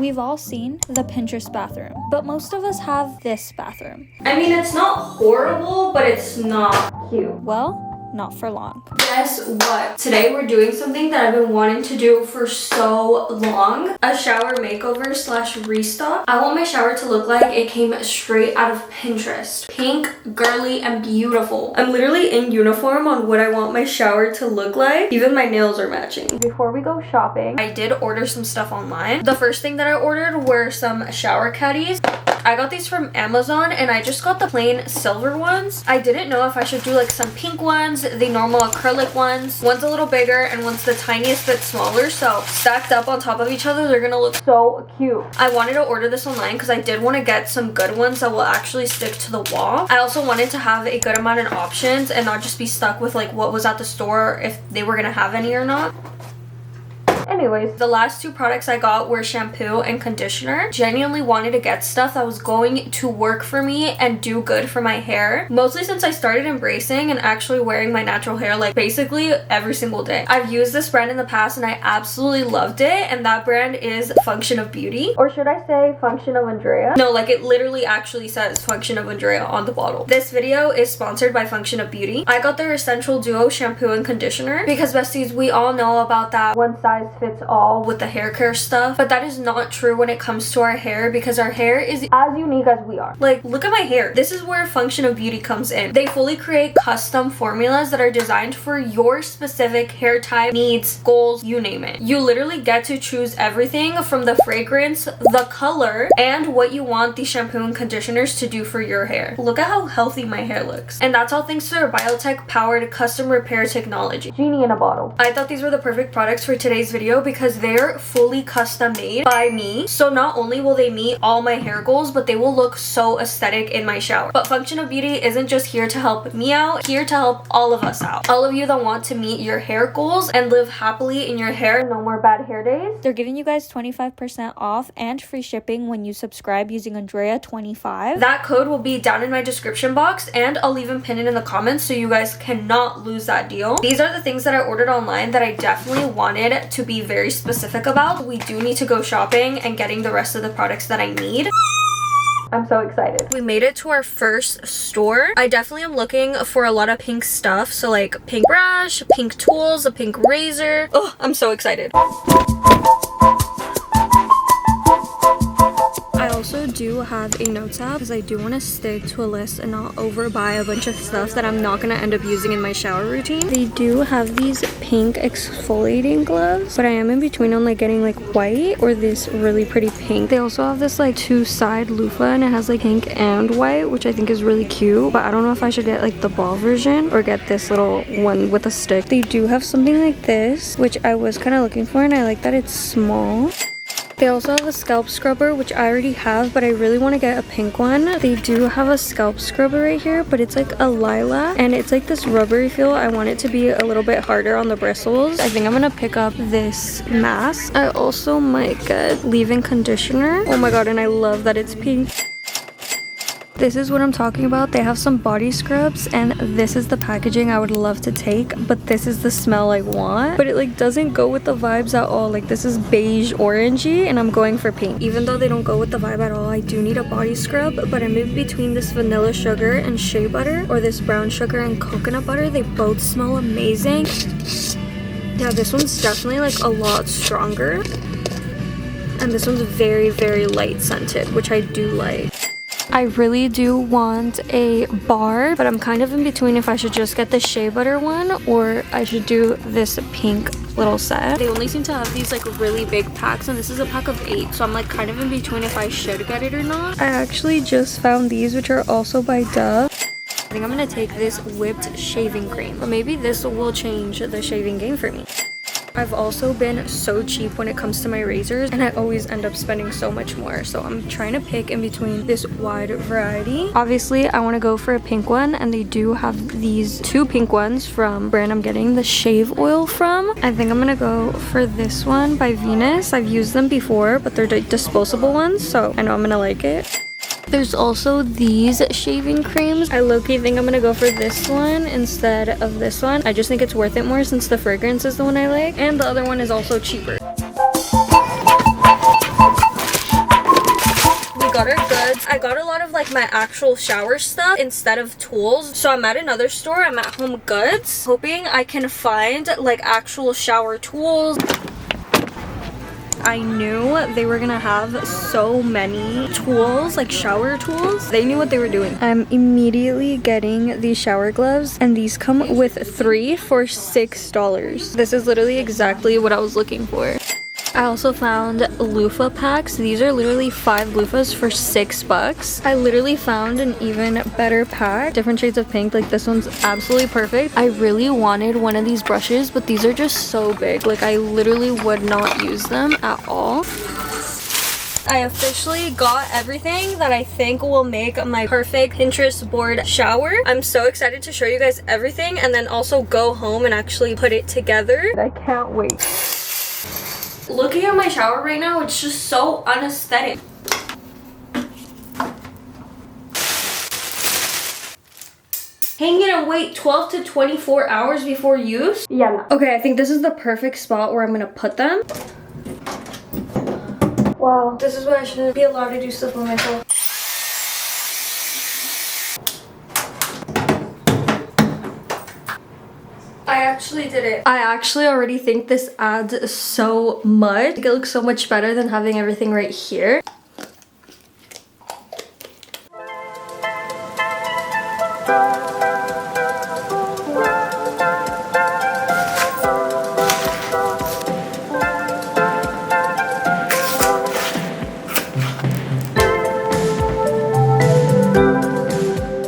We've all seen the Pinterest bathroom, but most of us have this bathroom. I mean, it's not horrible, but it's not cute. Well, not for long. Guess what? Today we're doing something that I've been wanting to do for so long. A shower makeover slash restock. I want my shower to look like it came straight out of Pinterest. Pink, girly, and beautiful. I'm literally in uniform on what I want my shower to look like. Even my nails are matching. Before we go shopping, I did order some stuff online. The first thing that I ordered were some shower caddies. I got these from Amazon and I just got the plain silver ones. I didn't know if I should do like some pink ones, the normal acrylic ones. One's a little bigger and one's the tiniest bit smaller, so stacked up on top of each other, they're gonna look so cute. I wanted to order this online because I did want to get some good ones that will actually stick to the wall. I also wanted to have a good amount of options and not just be stuck with like what was at the store, if they were gonna have any or not. Anyways, the last two products I got were shampoo and conditioner. Genuinely wanted to get stuff that was going to work for me and do good for my hair. Mostly since I started embracing and actually wearing my natural hair like basically every single day. I've used this brand in the past and I absolutely loved it, and that brand is Function of Beauty. Or should I say Function of Andrea? No, like it literally actually says Function of Andrea on the bottle. This video is sponsored by Function of Beauty. I got their Essential Duo shampoo and conditioner because besties, we all know about that one size fits all with the hair care stuff, but that is not true when it comes to our hair because our hair is as unique as we are. Like, look at my hair. This is where Function of Beauty comes in. They fully create custom formulas that are designed for your specific hair type, needs, goals, you name it. You literally get to choose everything from the fragrance, the color, and what you want the shampoo and conditioners to do for your hair. Look at how healthy my hair looks. And that's all thanks to their biotech powered custom repair technology. Genie in a bottle. I thought these were the perfect products for today's video because they're fully custom made by me. So not only will they meet all my hair goals, but they will look so aesthetic in my shower. But Function of Beauty isn't just here to help me out, here to help all of us out. All of you that want to meet your hair goals and live happily in your hair, no more bad hair days. They're giving you guys 25% off and free shipping when you subscribe using Andrea25. That code will be down in my description box and I'll even pin it in the comments so you guys cannot lose that deal. These are the things that I ordered online that I definitely wanted to be very specific about. We do need to go shopping and getting the rest of the products that I need. I'm so excited. We made it to our first store. I definitely am looking for a lot of pink stuff. So like pink brush, pink tools, a pink razor. Oh, I'm so excited. I also do have a notes app because I do want to stick to a list and not overbuy a bunch of stuff that I'm not going to end up using in my shower routine. They do have these pink exfoliating gloves, but I am in between on like getting like white or this really pretty pink. They also have this like two-side loofah and it has like pink and white, which I think is really cute, but I don't know if I should get like the ball version or get this little one with a stick. They do have something like this, which I was kind of looking for, and I like that it's small. They also have a scalp scrubber, which I already have, but I really want to get a pink one. They do have a scalp scrubber right here, but it's like a lilac, and it's like this rubbery feel. I want it to be a little bit harder on the bristles. I think I'm gonna pick up this mask. I also might get leave-in conditioner. Oh my god, and I love that it's pink. This is what I'm talking about. They have some body scrubs and this is the packaging I would love to take, but this is the smell I want. But it like doesn't go with the vibes at all. Like this is beige orangey and I'm going for pink. Even though they don't go with the vibe at all, I do need a body scrub, but I'm in between this vanilla sugar and shea butter or this brown sugar and coconut butter. They both smell amazing. Yeah, this one's definitely like a lot stronger. And this one's very, very light scented, which I do like. I really do want a bar, but I'm kind of in between if I should just get the shea butter one or I should do this pink little set. They only seem to have these like really big packs and this is a pack of 8, so I'm like kind of in between if I should get it or not. I actually just found these, which are also by Dove. I think I'm gonna take this whipped shaving cream, or maybe this will change the shaving game for me. I've also been so cheap when it comes to my razors and I always end up spending so much more, so I'm trying to pick in between this wide variety. Obviously I want to go for a pink one, and they do have these 2 pink ones from brand I'm getting the shave oil from. I think I'm gonna go for this one by Venus. I've used them before, but they're disposable ones, so I know I'm gonna like it. There's also these shaving creams. I low-key think I'm gonna go for this one instead of this one. I just think it's worth it more since the fragrance is the one I like, and the other one is also cheaper. got our goods. I got a lot of like my actual shower stuff instead of tools. So I'm at another store. I'm at Home Goods, hoping I can find like actual shower tools. I knew they were gonna have so many tools, like shower tools. They knew what they were doing. I'm immediately getting these shower gloves, and these come with 3 for $6. This is literally exactly what I was looking for. I also found loofah packs. These are literally 5 loofahs for $6. I literally found an even better pack. Different shades of pink. Like this one's absolutely perfect. I really wanted one of these brushes, but these are just so big. Like I literally would not use them at all. I officially got everything that I think will make my perfect Pinterest board shower. I'm so excited to show you guys everything and then also go home and actually put it together. I can't wait. Looking at my shower right now, it's just so unaesthetic. Hang it and wait 12 to 24 hours before use? Yeah, no. Okay, I think this is the perfect spot where I'm gonna put them. Wow, this is why I shouldn't be allowed to do stuff with myself. I actually did it. I actually already think this adds so much. It looks so much better than having everything right here.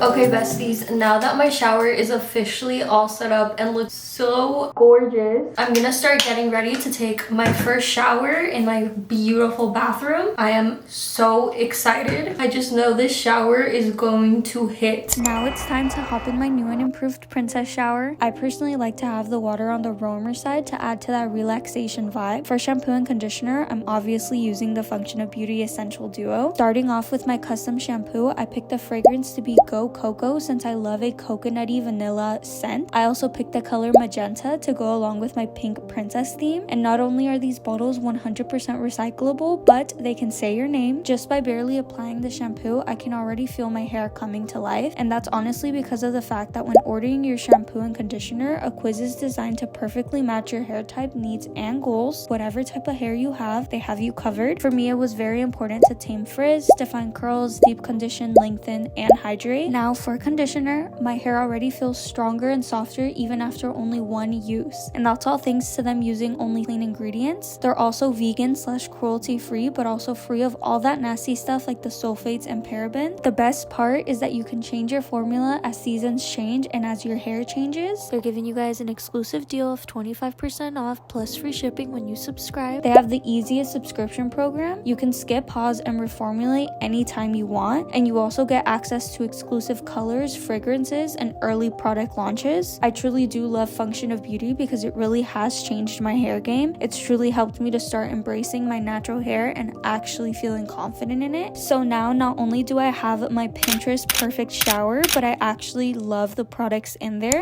Okay, besties, now that my shower is officially all set up and looks so gorgeous, I'm gonna start getting ready to take my first shower in my beautiful bathroom. I am so excited. I just know this shower is going to hit. Now it's time to hop in my new and improved princess shower. I personally like to have the water on the warmer side to add to that relaxation vibe. For shampoo and conditioner, I'm obviously using the Function of Beauty Essential Duo. Starting off with my custom shampoo, I picked the fragrance to be Go Cocoa since I love a coconutty vanilla scent. I also picked the color magenta to go along with my pink princess theme. And not only are these bottles 100% recyclable, but they can say your name. Just by barely applying the shampoo, I can already feel my hair coming to life. And that's honestly because of the fact that when ordering your shampoo and conditioner, a quiz is designed to perfectly match your hair type, needs, and goals. Whatever type of hair you have, they have you covered. For me, it was very important to tame frizz, define curls, deep condition, lengthen, and hydrate. Now for conditioner, my hair already feels stronger and softer even after only one use. And that's all thanks to them using only clean ingredients. They're also vegan/cruelty free, but also free of all that nasty stuff like the sulfates and parabens. The best part is that you can change your formula as seasons change and as your hair changes. They're giving you guys an exclusive deal of 25% off plus free shipping when you subscribe. They have the easiest subscription program. You can skip, pause, and reformulate anytime you want. And you also get access to exclusive colors, fragrances, and early product launches. I truly do love Function of Beauty because it really has changed my hair game. It's truly helped me to start embracing my natural hair and actually feeling confident in it. So now not only do I have my Pinterest perfect shower, but I actually love the products in there.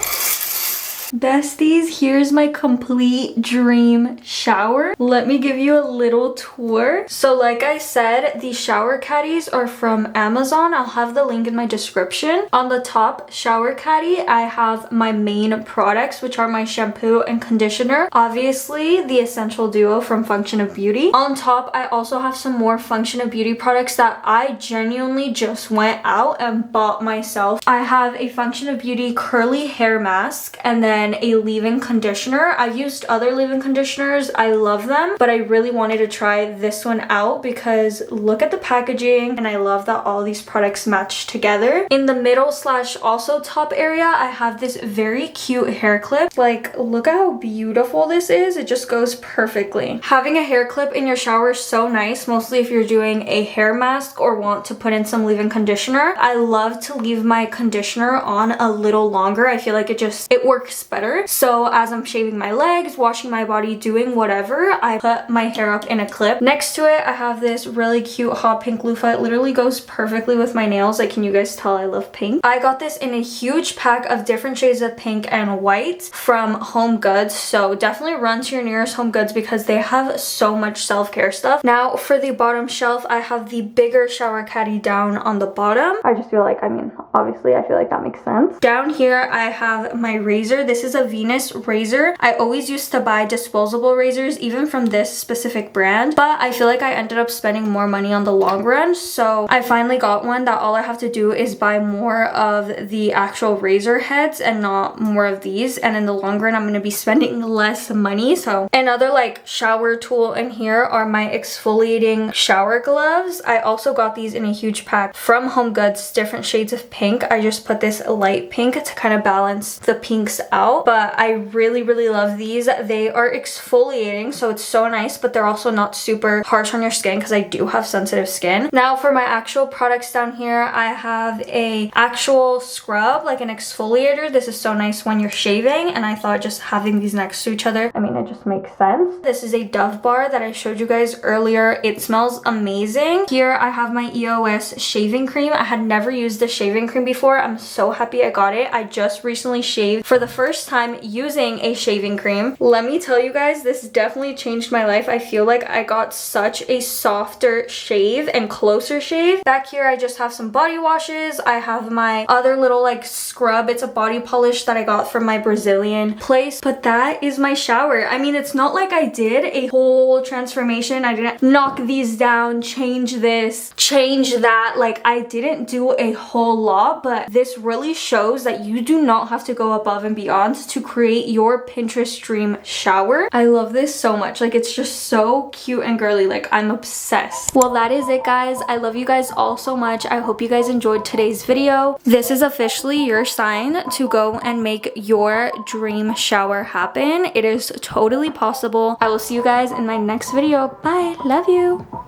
Besties, here's my complete dream shower. Let me give you a little tour. So like I said, these shower caddies are from Amazon. I'll have the link in my description. On the top shower caddy, I have my main products, which are my shampoo and conditioner. Obviously, the Essential Duo from Function of Beauty. On top, I also have some more Function of Beauty products that I genuinely just went out and bought myself. I have a Function of Beauty curly hair mask and then a leave-in conditioner. I've used other leave-in conditioners. I love them, but I really wanted to try this one out because look at the packaging, and I love that all these products match together. In the middle slash also top area, I have this very cute hair clip. Like, look at how beautiful this is. It just goes perfectly. Having a hair clip in your shower is so nice, mostly if you're doing a hair mask or want to put in some leave-in conditioner. I love to leave my conditioner on a little longer. I feel like it works better. So as I'm shaving my legs, washing my body, doing whatever, I put my hair up in a clip. Next to it, I have this really cute hot pink loofah. It literally goes perfectly with my nails. Like, can you guys tell I love pink? I got this in a huge pack of different shades of pink and white from Home Goods. So definitely run to your nearest Home Goods because they have so much self-care stuff. Now for the bottom shelf, I have the bigger shower caddy down on the bottom. I just feel like, I mean, obviously I feel like that makes sense. Down here, I have my razor. This is a Venus razor. I always used to buy disposable razors, even from this specific brand, but I feel like I ended up spending more money on the long run. So I finally got one that all I have to do is buy more of the actual razor heads and not more of these. And in the long run, I'm going to be spending less money. So another like shower tool in here are my exfoliating shower gloves. I also got these in a huge pack from Home Goods, different shades of pink. I just put this light pink to kind of balance the pinks out, but I really love these. They are exfoliating, so it's so nice, but they're also not super harsh on your skin because I do have sensitive skin. Now for my actual products down here, I have a actual scrub, like an exfoliator. This is so nice when you're shaving, and I thought just having these next to each other, I mean, it just makes sense. This is a Dove bar that I showed you guys earlier. It smells amazing. Here I have my EOS shaving cream. I had never used this shaving cream before. I'm so happy I got it. I just recently shaved for the first time using a shaving cream. Let me tell you guys, this definitely changed my life. I feel like I got such a softer shave and closer shave. Back here, I just have some body washes. I have my other little like scrub. It's a body polish that I got from my Brazilian place, but that is my shower. I mean, it's not like I did a whole transformation. I didn't knock these down, change this, change that. Like, I didn't do a whole lot, but this really shows that you do not have to go above and beyond to create your Pinterest dream shower. I love this so much. Like, it's just so cute and girly. Like, I'm obsessed. Well, that is it, guys. I love you guys all so much. I hope you guys enjoyed today's video. This is officially your sign to go and make your dream shower happen. It is totally possible. I will see you guys in my next video. Bye. Love you.